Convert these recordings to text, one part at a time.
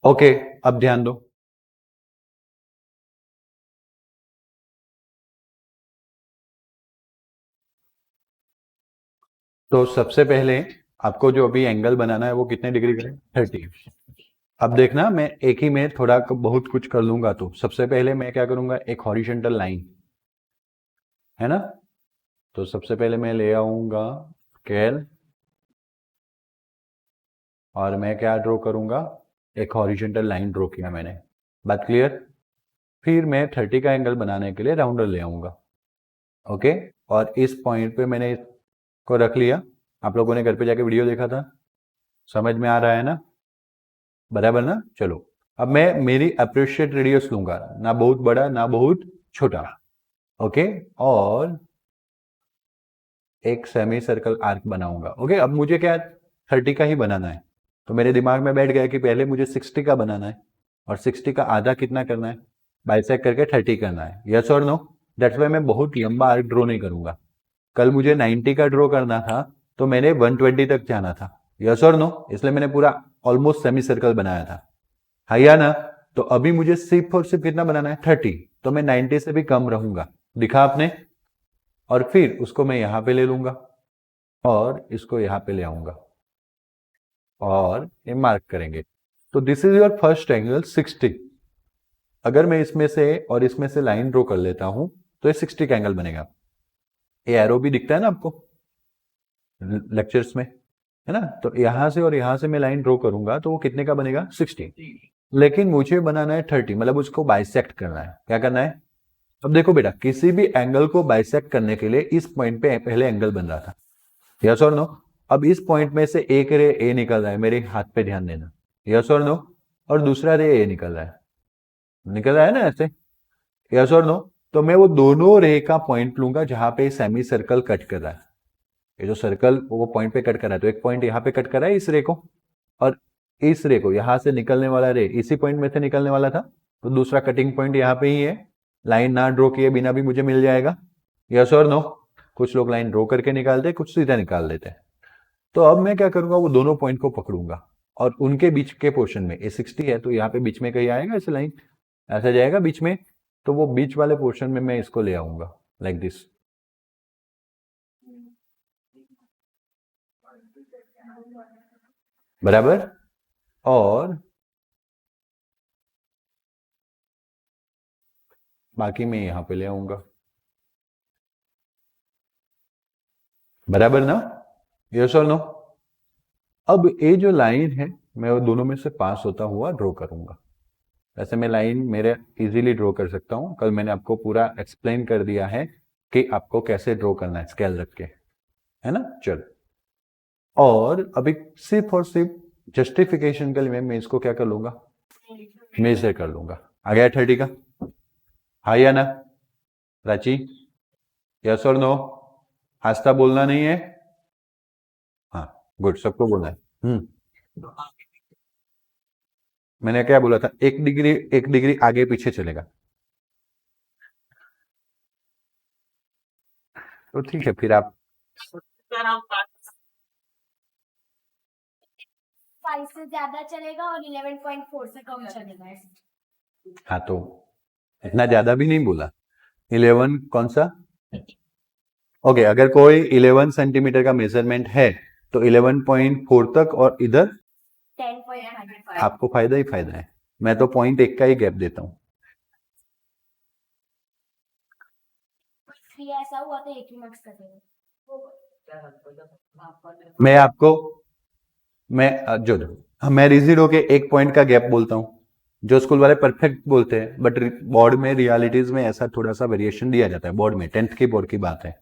Okay, अब ध्यान दो। तो सबसे पहले आपको जो अभी एंगल बनाना है वो कितने डिग्री का है? 30। अब देखना, मैं एक ही में थोड़ा बहुत कुछ कर लूंगा। तो सबसे पहले मैं क्या करूंगा, एक हॉरिजॉन्टल लाइन है ना। तो सबसे पहले मैं ले आऊंगा स्केल और मैं क्या ड्रॉ करूंगा, एक हॉरिजॉन्टल लाइन ड्रॉ किया मैंने। बात क्लियर? फिर मैं 30 का एंगल बनाने के लिए राउंडर ले आऊंगा। ओके, और इस पॉइंट पे मैंने इसको रख लिया। आप लोगों ने घर पे जाके वीडियो देखा था, समझ में आ रहा है ना? बराबर ना? चलो, अब मैं मेरी अप्रिशिएट रेडियस लूंगा, ना बहुत बड़ा ना बहुत छोटा। ओके, और एक सेमी सर्कल आर्क बनाऊंगा। ओके, अब मुझे क्या 30 का ही बनाना है। तो मेरे दिमाग में बैठ गया कि पहले मुझे 60 का बनाना है, और 60 का आधा कितना करना है, बाइसेक्ट करके 30 करना है। यस और नो? दैट्स वाई मैं बहुत लंबा आर्क ड्रॉ नहीं करूंगा। कल मुझे 90 का ड्रॉ करना था, तो मैंने 120 तक जाना था। यस और नो? इसलिए मैंने पूरा ऑलमोस्ट सेमी सर्कल बनाया था। हाँ या ना? तो अभी मुझे सिर्फ और सिर्फ कितना बनाना है, 30। तो मैं 90 से भी कम रहूंगा, दिखा आपने। और फिर उसको मैं यहां पे ले लूंगा और इसको यहां पे ले आऊंगा और ये मार्क करेंगे। तो this is your first angle 60। अगर मैं इसमें से और इसमें से लाइन ड्रॉ कर लेता हूं तो ये 60 का एंगल बनेगा। ये एरो भी दिखता है ना आपको लेक्चर्स में, है ना? तो यहां से और यहां से मैं लाइन ड्रॉ करूंगा तो वो कितने का बनेगा, 60। लेकिन मुझे बनाना है 30, मतलब उसको बाइसेक्ट करना है। क्या करना है? अब देखो बेटा, किसी भी एंगल को बाइसेक्ट करने के लिए इस पॉइंट पे पहले एंगल बन रहा था। यस और नो? अब इस पॉइंट में से एक रे ए निकल रहा है, मेरे हाथ पे ध्यान देना। यस और नो? और दूसरा रे ए निकल रहा है, निकल रहा है ना ऐसे। यस और नो? तो मैं वो दोनों रे का पॉइंट लूंगा जहां पे सेमी सर्कल कट कर रहा है। ये जो सर्कल वो पॉइंट पे कट कर रहा है, तो एक पॉइंट यहाँ पे कट कर रहा है इस रे को, और इस रे को, यहां से निकलने वाला रे इसी पॉइंट में से निकलने वाला था। तो दूसरा कटिंग पॉइंट यहाँ पे ही है। लाइन ना ड्रॉ किए बिना भी मुझे मिल जाएगा। यस और नो? कुछ लोग लाइन ड्रॉ करके निकालते, कुछ सीधा निकाल देते हैं। तो अब मैं क्या करूंगा, वो दोनों पॉइंट को पकड़ूंगा और उनके बीच के पोर्शन में, ए 60 है तो यहाँ पे बीच में कहीं आएगा ऐसे लाइन, ऐसा जाएगा बीच में। तो वो बीच वाले पोर्शन में मैं इसको ले आऊंगा लाइक दिस। बराबर? और बाकी मैं यहां पे ले आऊंगा। बराबर ना? यस और नो? अब ये जो लाइन है, मैं वो दोनों में से पास होता हुआ ड्रॉ करूंगा। वैसे मैं लाइन मेरे इजीली ड्रॉ कर सकता हूं, कल मैंने आपको पूरा एक्सप्लेन कर दिया है कि आपको कैसे ड्रॉ करना है स्केल रख के, है ना? चलो, और अभी सिर्फ और सिर्फ जस्टिफिकेशन के लिए मैं इसको क्या कर लूंगा, मेजर कर लूंगा। आ गया 30 का? हाँ या ना? रांची? यस और नो? आस्था बोलना नहीं है? हाँ, गुड, सबको बोलना है। मैंने क्या बोला था, 1 डिग्री 1 डिग्री आगे पीछे चलेगा। तो ठीक है, फिर आप 5 से ज्यादा चलेगा और 11.4 से कम चलेगा। हाँ, तो इतना ज्यादा भी नहीं बोला। 11 कौन सा? ओके, अगर कोई 11 सेंटीमीटर का मेजरमेंट है तो 11.4 तक, और इधर 10.5। आपको फायदा ही फायदा है। मैं तो 0.1 का ही गैप देता हूँ। ऐसा हुआ तो एक ही मार्क्स कर देंगे। मैं आपको मैं रिजिड होके 1 पॉइंट का गैप बोलता हूँ, जो स्कूल वाले परफेक्ट बोलते हैं, बट बोर्ड में रियलिटीज में ऐसा थोड़ा सा वेरिएशन दिया जाता है। बोर्ड में 10th की बोर्ड की बात है।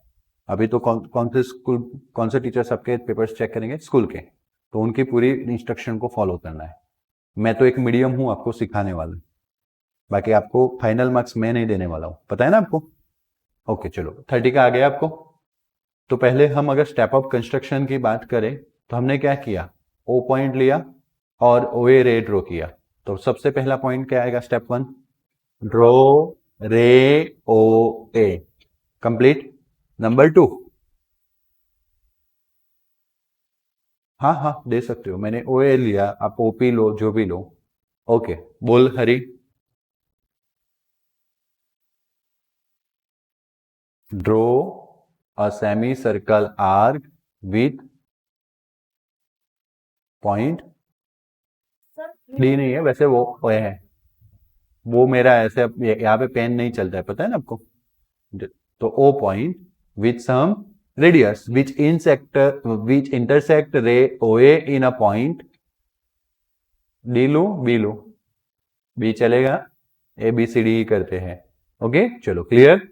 अभी तो कौन से स्कूल, कौन से टीचर्स आपके पेपर्स चेक करेंगे, स्कूल के, तो उनकी पूरी इंस्ट्रक्शन को फॉलो करना है। मैं तो एक मीडियम हूं आपको सिखाने वाला, बाकी आपको फाइनल मार्क्स मैं नहीं देने वाला हूं, पता है ना आपको? ओके, चलो, 30 का आ गया आपको। तो पहले हम अगर स्टेप ऑफ कंस्ट्रक्शन की बात करें तो हमने क्या किया, ओ पॉइंट लिया और ओ ए रे ड्रॉ किया। तो सबसे पहला पॉइंट क्या आएगा, स्टेप 1, ड्रॉ रे ओ ए, कंप्लीट। नंबर 2, हाँ हाँ दे सकते हो, मैंने ओ ए लिया, आप ओपी लो, जो भी लो। ओके, बोल Hari. Draw a semi circle arc with point sir D नहीं है वैसे, वो है, वो मेरा ऐसे यहाँ पे पेन नहीं चलता है, पता है ना आपको। तो O point with some radius which intersect ray O A in a point D लू बी लू, बी चलेगा, ए बी सी डी करते हैं। ओके चलो क्लियर।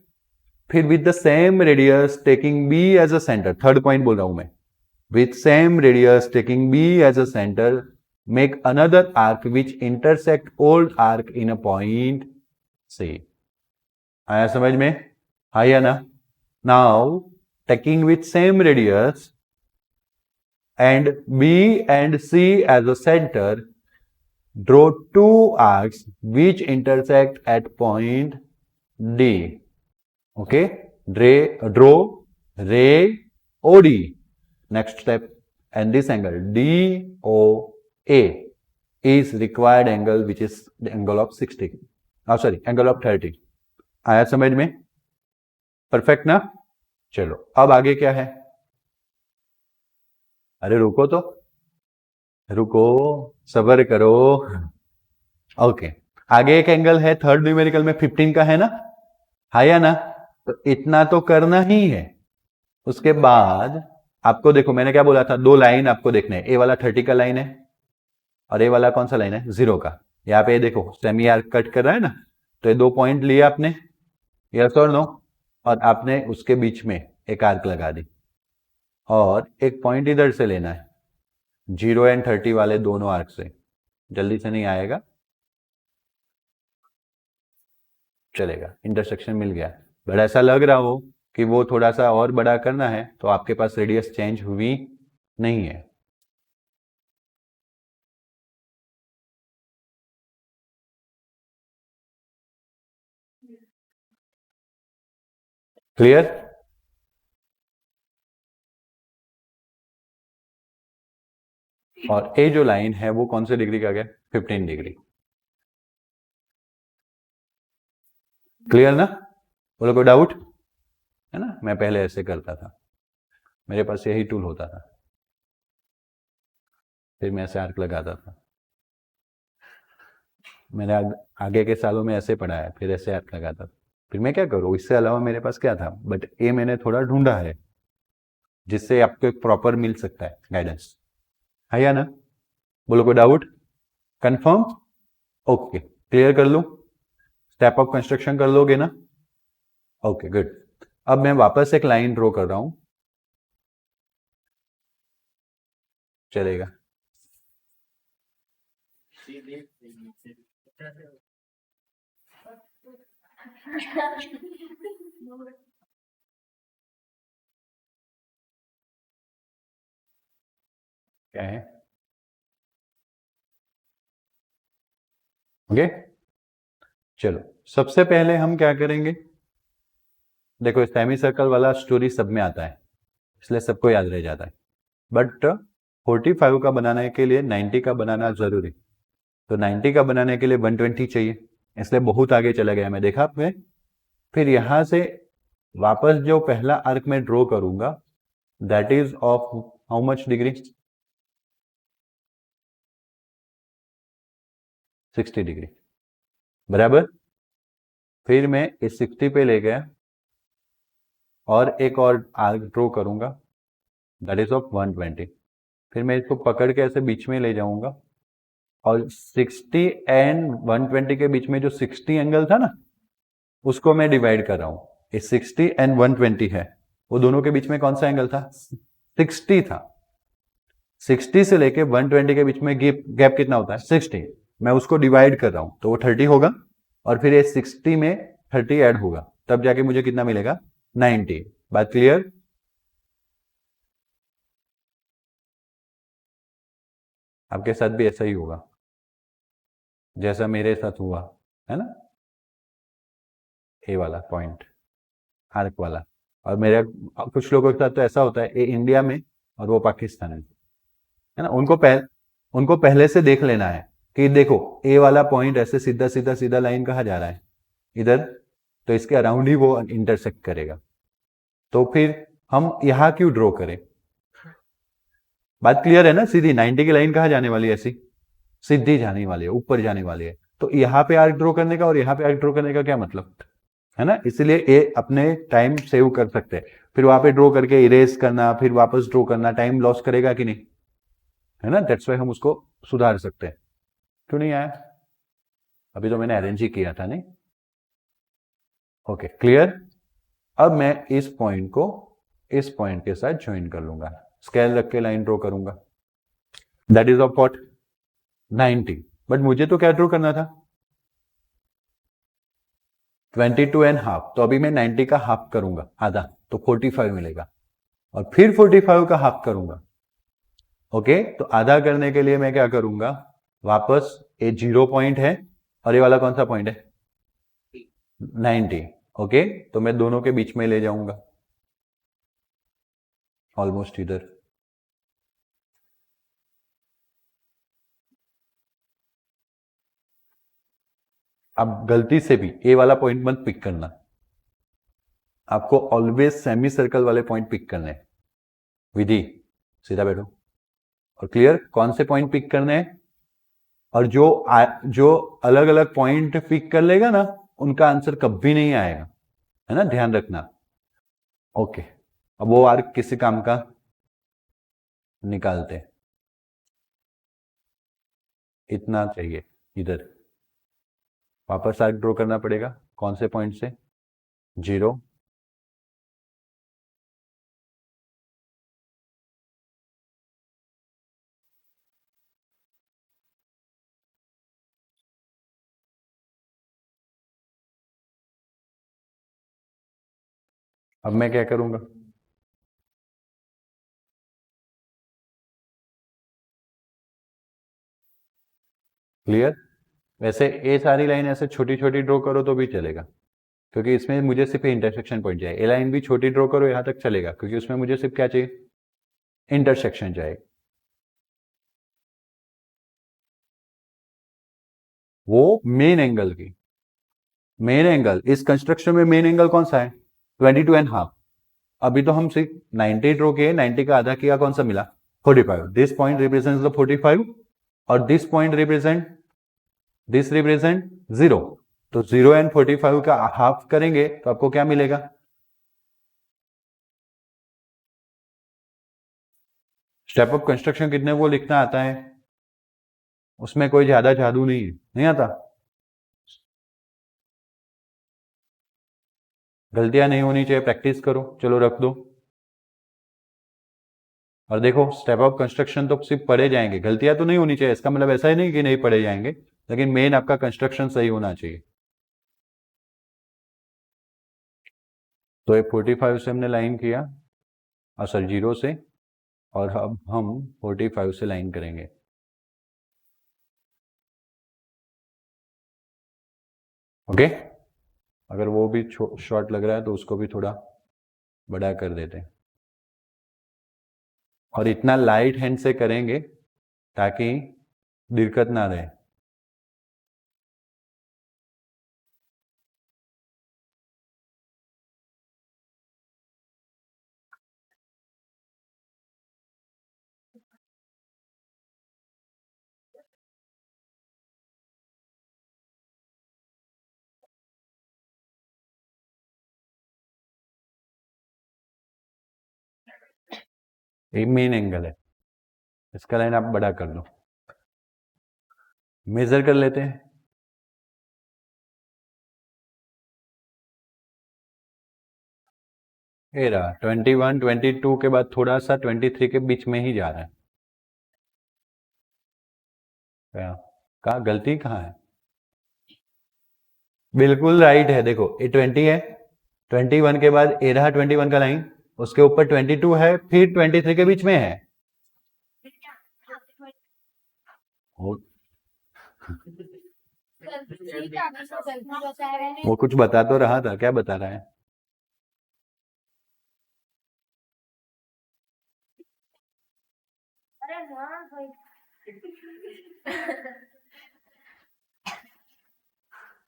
फिर with the same radius taking B as a centre, third point बोल रहा हूं मैं, with same radius taking B as a centre make another arc which intersect old arc in a point C. आया समझ में, हाँ या ना। Now taking with same radius and B and C as a center, draw two arcs which intersect at point D. Okay, draw ray OD. Next step, and this angle DOA is required angle, which is the angle of 60. Oh, sorry, angle of 30. आया समझ में, perfect ना। चलो अब आगे क्या है, अरे रुको तो, रुको, सबर करो। ओके, आगे एक एंगल है थर्ड न्यूमेरिकल में 15 का है ना, है या ना। तो इतना तो करना ही है। उसके बाद आपको देखो मैंने क्या बोला था, दो लाइन आपको देखने हैं, ए वाला 30 का लाइन है और ए वाला कौन सा लाइन है, 0 का। यहाँ पे देखो सेमी आर्क कट कर रहा है ना, तो ये दो पॉइंट लिए आपने, यस और नो, और आपने उसके बीच में एक आर्क लगा दी, और एक पॉइंट इधर से लेना है 0 एंड 30 वाले दोनों आर्क से। जल्दी से नहीं आएगा, चलेगा, इंटरसेक्शन मिल गया। बट ऐसा लग रहा हो कि वो थोड़ा सा और बड़ा करना है, तो आपके पास रेडियस चेंज हुई नहीं है। क्लियर। और ए जो लाइन है वो कौन से डिग्री का गया, 15 डिग्री। क्लियर ना, बोलो कोई डाउट है ना। मैं पहले ऐसे करता था, मेरे पास यही टूल होता था, फिर मैं ऐसे आर्क लगाता था। मैंने आगे के सालों में ऐसे पढ़ा है, फिर ऐसे आर्क लगाता था। फिर मैं क्या करूँ, इससे अलावा मेरे पास क्या था, बट ये मैंने थोड़ा ढूंढा है जिससे आपको एक प्रॉपर मिल सकता है गाइडेंस, है या ना। बोलो कोई डाउट, कंफर्म, ओके क्लियर कर लूं, स्टेप ऑफ कंस्ट्रक्शन कर लोगे ना, ओके गुड। अब मैं वापस एक लाइन ड्रॉ कर रहा हूं, चलेगा। क्या है, ओके चलो सबसे पहले हम क्या करेंगे, देखो सेमी सर्कल वाला स्टोरी सब में आता है, इसलिए सबको याद रह जाता है। बट 45 का बनाने के लिए 90 का बनाना जरूरी, तो 90 का बनाने के लिए 120 चाहिए, इसलिए बहुत आगे चला गया मैं, देखा आपने। फिर यहां से वापस जो पहला आर्क में ड्रॉ करूंगा that is of how much degree, 60 degree बराबर। फिर मैं इस 60 पे ले गया और एक और आर्क ड्रॉ करूंगा दैट इज ऑफ 120। फिर मैं इसको पकड़ के ऐसे बीच में ले जाऊंगा, और 60 एंड 120 के बीच में जो 60 एंगल था ना, उसको मैं डिवाइड कर रहा हूं। ये 60 एंड 120 है, वो दोनों के बीच में कौन सा एंगल था, 60 था। 60 से लेके 120 के बीच में गैप कितना होता है, 60। मैं उसको डिवाइड कर रहा हूं तो वो 30 होगा, और फिर ये 60 में 30 ऐड होगा, तब जाके मुझे कितना मिलेगा, 90। बात क्लियर। आपके साथ भी ऐसा ही होगा जैसा मेरे साथ हुआ है ना, ए वाला पॉइंट आर्क वाला। और मेरे कुछ लोगों के साथ तो ऐसा होता है, ए इंडिया में और वो पाकिस्तान में है ना, उनको पहले से देख लेना है कि देखो ए वाला पॉइंट ऐसे सीधा सीधा सीधा लाइन कहाँ जा रहा है, इधर, तो इसके अराउंड ही वो इंटरसेक्ट करेगा। तो फिर हम यहाँ क्यों ड्रॉ करें? बात क्लियर है ना? सीधी 90 की लाइन कहाँ जाने वाली है? ऐसी सीधी जाने वाली है, ऊपर जाने वाली है। तो यहाँ पे आर्क ड्रॉ करने का और यहाँ पे आर्क ड्रॉ करने का क्या मतलब है ना? इसलिए ये अपने टाइम सेव कर सकते हैं। फिर वहां पे ड्रॉ करके इरेज करना, फिर वापस ड्रॉ करना, टाइम लॉस करेगा कि नहीं, है ना? दैट्स वाई हम उसको सुधार सकते हैं। क्यों नहीं आया? अभी तो मैंने अरेंज ही किया था, नहीं? Okay, clear. अब मैं इस पॉइंट को इस पॉइंट के साथ ज्वाइन कर लूंगा, स्केल रख के लाइन ड्रॉ करूंगा। That is of what? 90। But मुझे तो क्या ड्रॉ करना था? 22.5। तो अभी मैं 90 का हाफ करूंगा, आधा, तो 45 मिलेगा, और फिर 45 का हाफ करूंगा। ओके, तो आधा करने के लिए मैं क्या करूंगा? वापस ये 0 पॉइंट है और ये वाला कौन सा पॉइंट है? 90। ओके, तो मैं दोनों के बीच में ले जाऊंगा, ऑलमोस्ट इधर। अब गलती से भी ए वाला पॉइंट मत पिक करना, आपको ऑलवेज सेमी सर्कल वाले पॉइंट पिक करने हैं। विधि, सीधा बैठो और क्लियर, कौन से पॉइंट पिक करने हैं। और जो अलग अलग पॉइंट पिक कर लेगा ना, उनका आंसर कभी नहीं आएगा, है ना? ध्यान रखना। ओके, अब वो आर्क किसी काम का निकालते हैं। इतना चाहिए, इधर वापस आर्क ड्रॉ करना पड़ेगा। कौन से पॉइंट से? 0। अब मैं क्या करूंगा? क्लियर। वैसे ये सारी लाइन ऐसे छोटी छोटी ड्रॉ करो तो भी चलेगा, क्योंकि इसमें मुझे सिर्फ इंटरसेक्शन पॉइंट चाहिए। ए लाइन भी छोटी ड्रॉ करो यहां तक चलेगा, क्योंकि उसमें मुझे सिर्फ क्या चाहिए? इंटरसेक्शन चाहिए। वो मेन एंगल की, मेन एंगल इस कंस्ट्रक्शन में मेन एंगल कौन सा है? 22.5। अभी तो हम सिर्फ 90 ड्रॉ किए, 90 का आधा किया, कौन सा मिला? 45। दिस पॉइंट रिप्रेजेंट द 45 और दिस पॉइंट रिप्रेजेंट 0। तो 0 एंड 45 का हाफ करेंगे तो आपको क्या मिलेगा? स्टेप ऑफ कंस्ट्रक्शन कितने वो लिखना आता है, उसमें कोई ज्यादा जादू नहीं है, नहीं आता। गलतियां नहीं होनी चाहिए, प्रैक्टिस करो। चलो रख दो। और देखो, स्टेप ऑफ कंस्ट्रक्शन तो सिर्फ पढ़े जाएंगे, गलतियां तो नहीं होनी चाहिए। इसका मतलब ऐसा ही नहीं कि नहीं पढ़े जाएंगे, लेकिन मेन आपका कंस्ट्रक्शन सही होना चाहिए। तो ये 45 से हमने लाइन किया, सर 0 से, और अब हम 45 से लाइन करेंगे। ओके, अगर वो भी शॉर्ट लग रहा है तो उसको भी थोड़ा बड़ा कर देते हैं, और इतना लाइट हैंड से करेंगे ताकि दिक्कत ना रहे। ये मेन एंगल है, इसका लाइन आप बड़ा कर लो। मेजर कर लेते हैं। ये रहा 21, 22 के बाद थोड़ा सा 23 के बीच में ही जा रहा है। कहा गलती कहाँ है? बिल्कुल राइट है। देखो ये 20 है, 21 के बाद ए रहा 21 का लाइन, उसके ऊपर 22 है, फिर 23 के बीच में है। वो कुछ बता तो रहा था, क्या बता रहा है?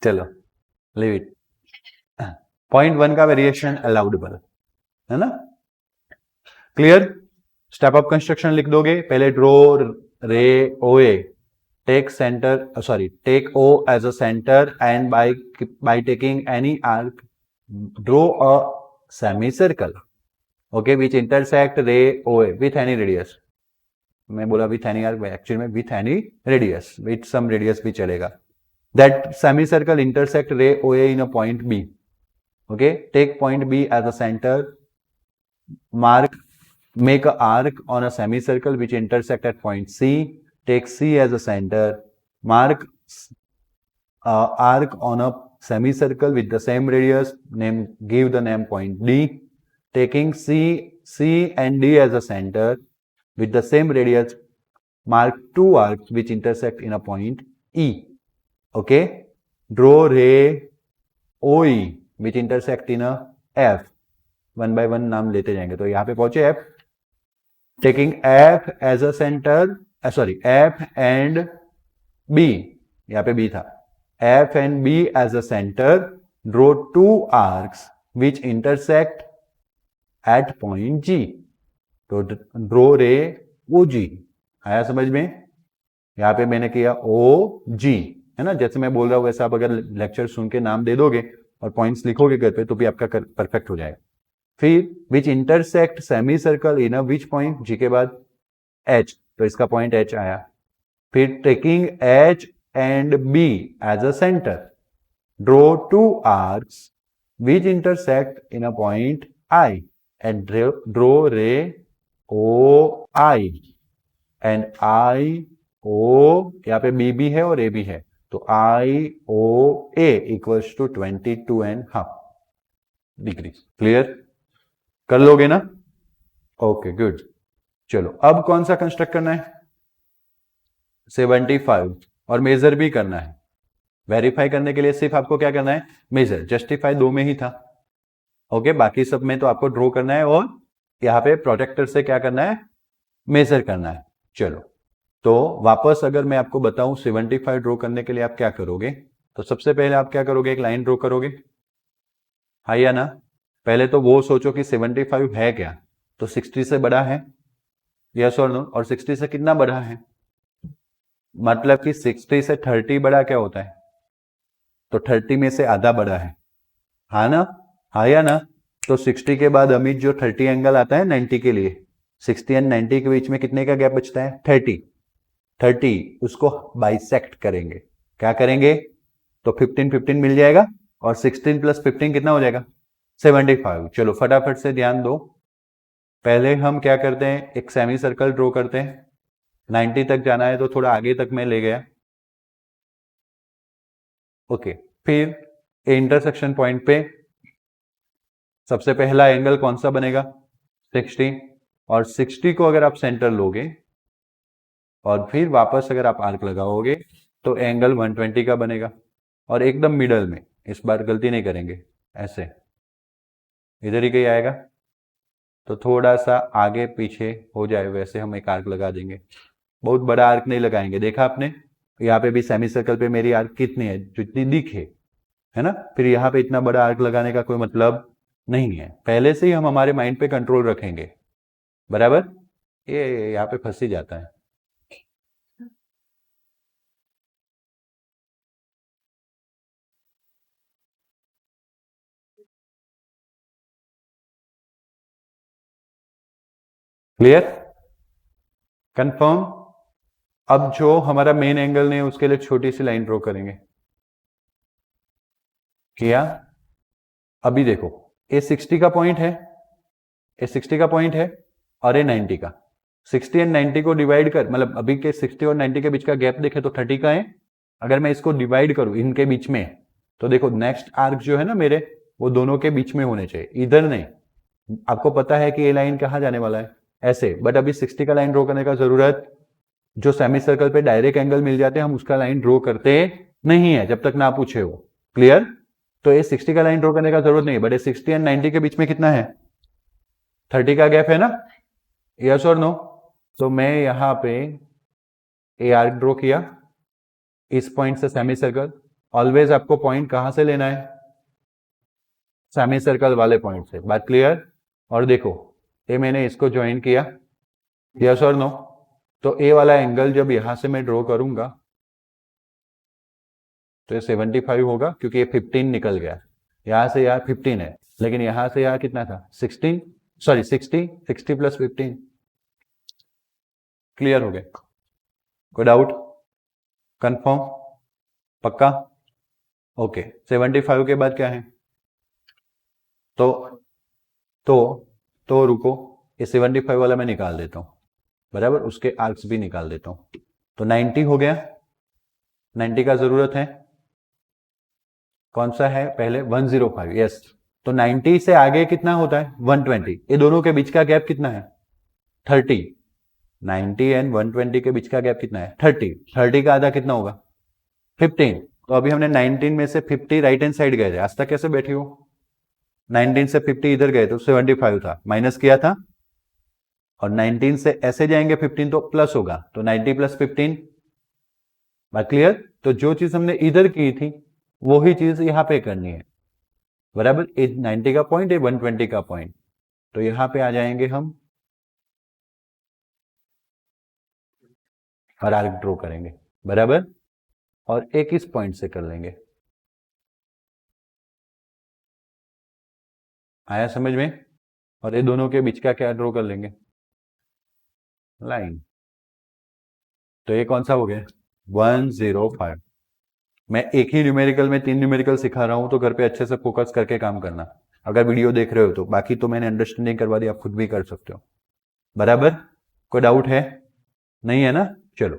चलो लीव इट। पॉइंट 1 का वेरिएशन अलाउडेबल है ना, क्लियर। स्टेप ऑफ कंस्ट्रक्शन लिख दोगे, पहले draw ray O A, take centre sorry take O as a centre and by taking any arc draw a semicircle okay which intersect ray O A with any radius. मैं बोला with any arc, actually में with any radius, with some radius भी चलेगा। That semicircle intersect ray O A in a point B okay, take point B as a centre, mark make an arc on a semicircle which intersect at point C, take C as a center, mark arc on a semicircle with the same radius, name give the name point D, taking C and D as a center with the same radius, mark two arcs which intersect in a point E, okay, draw ray OE which intersect in a F, one by one नाम लेते जाएंगे। तो यहां पे पहुंचे F, taking F as a centre, sorry F and B, यहां पे B था, F and B as a centre, draw two arcs which intersect at point G. तो ड्रॉ रे ओ जी, आया समझ में। यहां पे मैंने किया ओ जी, है ना, जैसे मैं बोल रहा हूं वैसे आप अगर लेक्चर सुन के नाम दे दोगे और पॉइंट्स लिखोगे घर पे तो भी आपका परफेक्ट हो जाएगा। फिर which intersect semi circle in which point, G के बाद एच, तो इसका पॉइंट एच आया। फिर taking H and B as a centre, draw two arcs which intersect in a point I and draw ray O I and I ओ, यहाँ पे B भी है और ए भी है, तो आई ओ ए इक्वल्स टू 22.5 डिग्री। क्लियर, कर लोगे ना, ओके गुड। चलो अब कौन सा कंस्ट्रक्ट करना है, 75, और मेजर भी करना है। वेरीफाई करने के लिए सिर्फ आपको क्या करना है, मेजर, जस्टिफाई दो में ही था ओके, बाकी सब में तो आपको ड्रॉ करना है और यहाँ पे प्रोटेक्टर से क्या करना है, मेजर करना है। चलो तो वापस अगर मैं आपको बताऊं 75 ड्रॉ करने के लिए आप क्या करोगे, तो सबसे पहले आप क्या करोगे, एक लाइन ड्रॉ करोगे, हाँ या ना। पहले तो वो सोचो कि 75 है क्या, तो 60 से बड़ा है, यस और नो, और 60 से कितना बड़ा है, मतलब कि 60 से 30 बड़ा क्या होता है, तो 30 में से आधा बड़ा है, हाँ ना, हाँ या ना। तो 60 के बाद अमित जो 30 एंगल आता है 90 के लिए, 60 एंड 90 के बीच में कितने का गैप बचता है, 30, उसको बाइसेक्ट करेंगे, क्या करेंगे, तो 15 मिल जाएगा, और 16 प्लस 15 कितना हो जाएगा, 75। चलो फटाफट से ध्यान दो, पहले हम क्या करते हैं, एक सेमी सर्कल ड्रॉ करते हैं, 90 तक जाना है तो थोड़ा आगे तक मैं ले गया ओके। फिर इंटरसेक्शन पॉइंट पे सबसे पहला एंगल कौन सा बनेगा, 60, और 60 को अगर आप सेंटर लोगे और फिर वापस अगर आप आर्क लगाओगे तो एंगल 120 का बनेगा, और एकदम मिडल में, इस बार गलती नहीं करेंगे, ऐसे इधर ही कहीं आएगा, तो थोड़ा सा आगे पीछे हो जाए वैसे हम एक आर्क लगा देंगे, बहुत बड़ा आर्क नहीं लगाएंगे। देखा आपने, यहाँ पे भी सेमी सर्कल पे मेरी आर्क कितनी है, जितनी दिखे, है ना। फिर यहाँ पे इतना बड़ा आर्क लगाने का कोई मतलब नहीं है, पहले से ही हम हमारे माइंड पे कंट्रोल रखेंगे, बराबर। ये यहाँ पे फंस ही जाता है। Clear, confirm. अब जो हमारा मेन एंगल नहीं है उसके लिए छोटी सी लाइन ड्रॉ करेंगे, किया। अभी देखो ये 60 का पॉइंट है, ये 60 का पॉइंट है, और ये 90 का, 60 एंड 90 को डिवाइड कर, मतलब अभी के 60 और 90 के बीच का गैप देखे तो 30 का है। अगर मैं इसको डिवाइड करूं इनके बीच में, तो देखो नेक्स्ट आर्क जो है ना मेरे, वो दोनों के बीच में होने चाहिए, इधर नहीं। आपको पता है कि ये लाइन कहाँ जाने वाला है, ऐसे, बट अभी 60 का लाइन ड्रॉ करने का जरूरत, जो सेमी सर्कल पे डायरेक्ट एंगल मिल जाते हैं हम उसका लाइन ड्रॉ करते नहीं है जब तक ना पूछे हो, क्लियर। तो ये 60 का लाइन ड्रॉ करने का जरूरत नहीं है, बट ये 60 एंड 90 के बीच में कितना है, 30 का गैप है ना, यस और नो। तो मैं यहां पे ए आर्क ड्रॉ किया इस पॉइंट से सेमी सर्कल, ऑलवेज आपको पॉइंट कहां से लेना है, सेमी सर्कल वाले पॉइंट से। बात क्लियर। और देखो ये मैंने इसको ज्वाइन किया, यस और नो, तो ए वाला एंगल जब यहां से मैं ड्रॉ करूंगा तो ये 75 होगा, क्योंकि ये 15 निकल गया, यहां से यहाँ 15 है, लेकिन यहां से यहाँ कितना था 16, सॉरी 60 प्लस 15। क्लियर हो गया, कोई डाउट, कंफर्म, पक्का, ओके। 75 के बाद क्या है, तो रुको, ये 75 वाला मैं निकाल देता हूं, बराबर, उसके आर्क्स भी निकाल देता हूं। तो 90 हो गया, 90 का जरूरत है, कौन सा है पहले 105, यस। तो 90 से आगे कितना होता है 120, ये दोनों के बीच का गैप कितना है 30, 90 एंड 120 के बीच का गैप कितना है 30 का आधा कितना होगा 15। तो अभी हमने 19 में से 50 राइट हैंड साइड गए थे, आज तक कैसे बैठी हो, 19 से 50 इधर गए तो 75 था, माइनस किया था, और 19 से ऐसे जाएंगे 15 तो प्लस होगा, तो 90 प्लस 15। बात क्लियर। तो जो चीज हमने इधर की थी वही चीज यहां पे करनी है, बराबर। 90 का पॉइंट है 120 का पॉइंट, तो यहां पे आ जाएंगे हम और आर्क ड्रॉ करेंगे, बराबर, और एक इस पॉइंट से कर लेंगे। आया समझ में। और ये दोनों के बीच का क्या ड्रॉ कर लेंगे, लाइन। तो ये कौन सा हो गया 105। मैं एक ही न्यूमेरिकल में 3 न्यूमेरिकल सिखा रहा हूं, तो घर पे अच्छे से फोकस करके काम करना, अगर वीडियो देख रहे हो तो। बाकी तो मैंने अंडरस्टैंडिंग करवा दी, आप खुद भी कर सकते हो, बराबर। कोई डाउट है, नहीं है ना। चलो,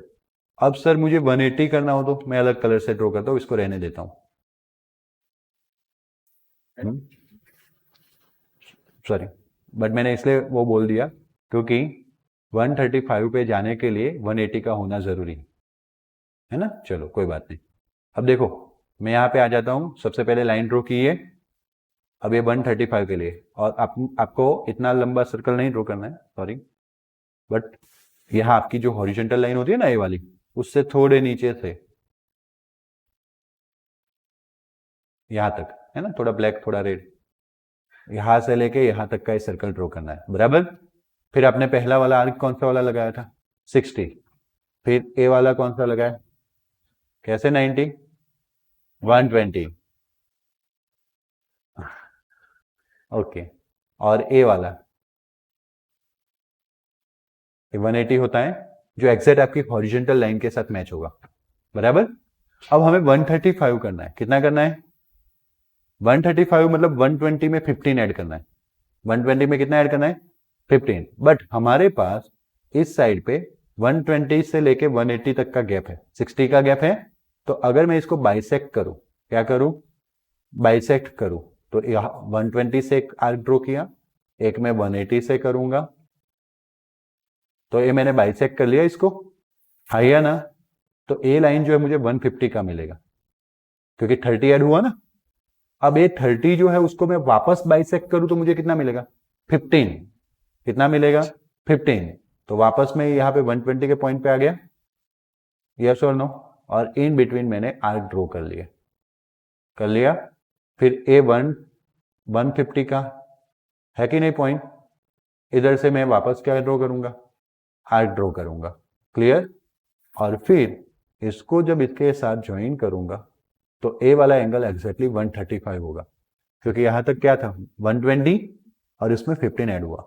अब सर मुझे 180 करना हो तो मैं अलग कलर से ड्रॉ करता हूं, इसको रहने देता हूं। सॉरी, बट मैंने इसलिए वो बोल दिया क्योंकि 135 पे जाने के लिए 180 का होना जरूरी है ना। चलो कोई बात नहीं। अब देखो मैं यहाँ पे आ जाता हूँ, सबसे पहले लाइन ड्रॉ की है, अब ये 135 के लिए, और आपको इतना लंबा सर्कल नहीं ड्रॉ करना है, सॉरी, बट यहाँ आपकी जो हॉरिजॉन्टल लाइन होती है ना ये वाली, उससे थोड़े नीचे से यहाँ तक है ना, थोड़ा ब्लैक थोड़ा रेड, यहां से लेके यहां तक का ये सर्कल ड्रॉ करना है, बराबर। फिर आपने पहला वाला आर्क कौन सा वाला लगाया था 60, फिर ए वाला कौन सा लगाया, कैसे 90, 120, ओके, और ए वाला 180 होता है, जो एग्जैक्ट आपकी हॉरिजॉन्टल लाइन के साथ मैच होगा, बराबर। अब हमें 135 करना है, कितना करना है 135 मतलब 120 में 15 ऐड करना है, 120 में कितना ऐड करना है 15, बट हमारे पास इस साइड पे 120 से लेके 180 तक का गैप है, 60 का गैप है। तो अगर मैं इसको बाइसेक्ट करूं, क्या करूं, बाइसेक्ट करूं, तो 120 से एक आर्क ड्रॉ किया, एक मैं 180 से करूंगा, तो ये मैंने बाइसेक्ट कर लिया इसको, है ना। तो ए लाइन जो है मुझे 150 का मिलेगा, क्योंकि 30 ऐड हुआ ना। अब ये 30 जो है उसको मैं वापस बाइसेक्ट करूं तो मुझे कितना मिलेगा 15, कितना मिलेगा 15, तो वापस में यहाँ पे 120 के पॉइंट पे आ गया, यस और नो। और इन बिटवीन मैंने आर्क ड्रॉ कर लिया। फिर A1 150 का है कि नहीं पॉइंट, इधर से मैं वापस क्या ड्रॉ करूंगा, आर्क ड्रॉ करूंगा, क्लियर। और फिर इसको जब इसके साथ ज्वाइन करूंगा तो ए वाला एंगल एग्जैक्टली 135 होगा, क्योंकि यहां तक क्या था 120 और इसमें 15 ऐड हुआ,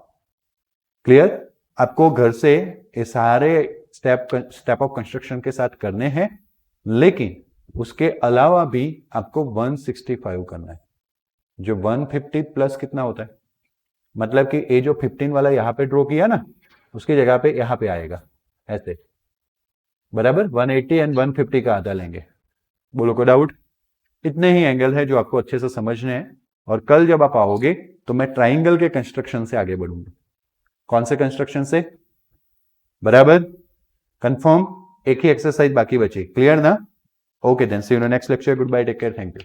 क्लियर। आपको घर से ये सारे स्टेप ऑफ कंस्ट्रक्शन के साथ करने हैं, लेकिन उसके अलावा भी आपको 165 करना है, जो 150 प्लस कितना होता है, मतलब कि ये जो 15 वाला यहां पे ड्रॉ किया ना, उसकी जगह पे यहां पे आएगा ऐसे, बराबर। 180 एंड 150 का आधा लेंगे, बोलो को डाउट। इतने ही एंगल है जो आपको अच्छे से समझने हैं, और कल जब आप आओगे तो मैं ट्राइंगल के कंस्ट्रक्शन से आगे बढ़ूंगा। कौन से कंस्ट्रक्शन से, बराबर, कंफर्म। एक ही एक्सरसाइज बाकी बची, क्लियर ना। Okay then, see you in next lecture, good bye, take care, thank you.